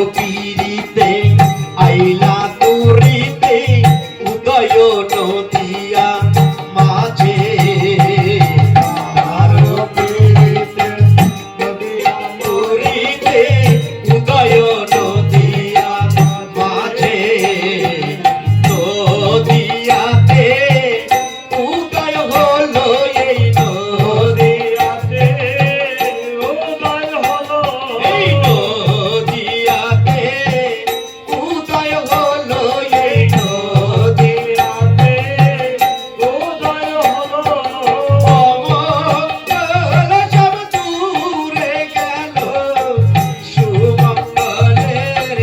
পিরিতে আইলা তুরিতে উদয় নদিয়া মাঝে তুরিতে উদয় নদিয়া মাঝে নদিয়াতে উদয় হলো এই নদিয়াতে উদয় হলো এই নদিয়াতে উদয় হলো এই নদিয়াতে উদয় হলো অমঙ্গল সব দূরে গেল সুমঙ্গলের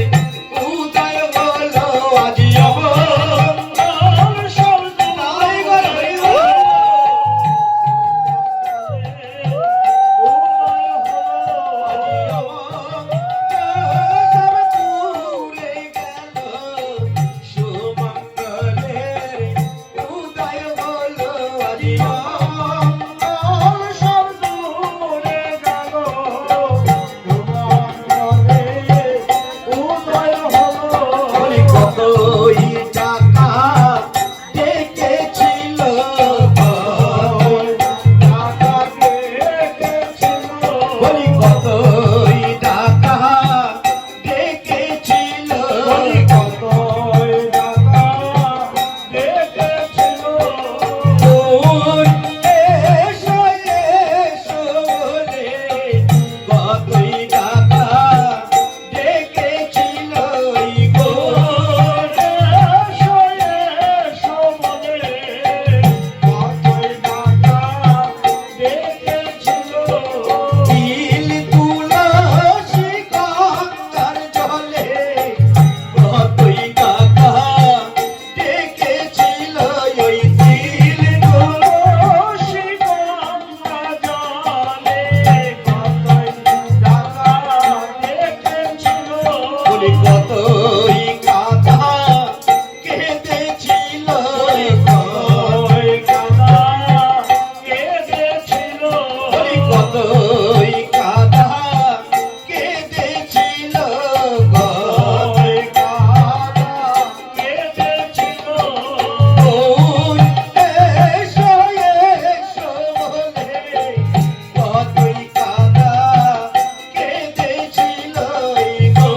উদয় হলো আজি অমঙ্গল সব দূরে গেল কতই টাকা ডেকেছিল বলি কতই টাকা ডেকেছিল ওই এসো এসো বলে কতই টাকা ডেকেছিল গো তিল তুলসী গঙ্গার জলে কতই টাকা ডেকেছিল ওই তিল তুলসী গঙ্গার জলে কতই টাকা ডেকেছিল বলি কতই কাঁথা কেঁদেছিল কতই কাঁথা কেঁদেছিল বলি কতই কাঁথা কেঁদেছিল কতই কাঁথা কেঁদেছিল ওই এসো এসো বলে কতই কাঁথা কেঁদেছিল গো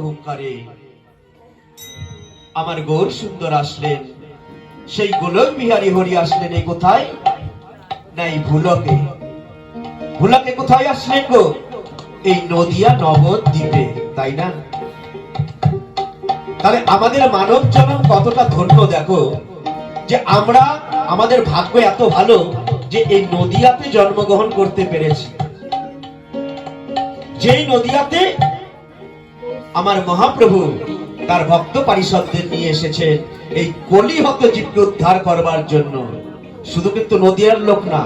হুঙ্কারে আমার গৌর সুন্দর আসলেন, সেই গোলক বিহারী হরি আসলেন এই কোথায়? না এই ভুলকে। ভুলকে কোথায় আসলেন গো? এই নদিয়া নবদ্বীপে, তাই না? তাহলে আমাদের মানব জন্ম কতটা ধন্য দেখো, যে আমরা আমাদের ভাগ্য এত ভালো যে এই নদিয়াতে জন্মগ্রহণ করতে পেরেছি। যেই নদিয়াতে আমার মহাপ্রভু তার ভক্ত পারিষদদের নিয়ে এসেছেন এই কলিহত জীবকে উদ্ধার করবার জন্য। শুধু কিন্তু নদিয়ার লোক না,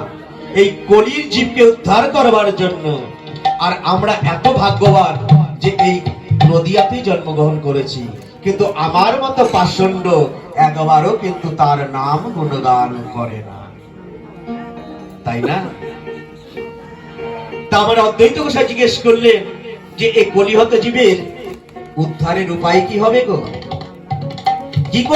এই কলির জীবকে উদ্ধার করবার জন্য। আর আমরা এত ভাগ্যবান যে এই নদিয়াতেই জন্মগ্রহণ করেছি, কিন্তু আমার মতো পাষণ্ড একবারও কিন্তু তার নাম গুণগান করে না, তাই না? তা আমার অদ্বৈত গোসাই জিজ্ঞেস করলেন যে এই কলিহত জীবের উদ্ধারের উপায় কি হবে গো? কি করে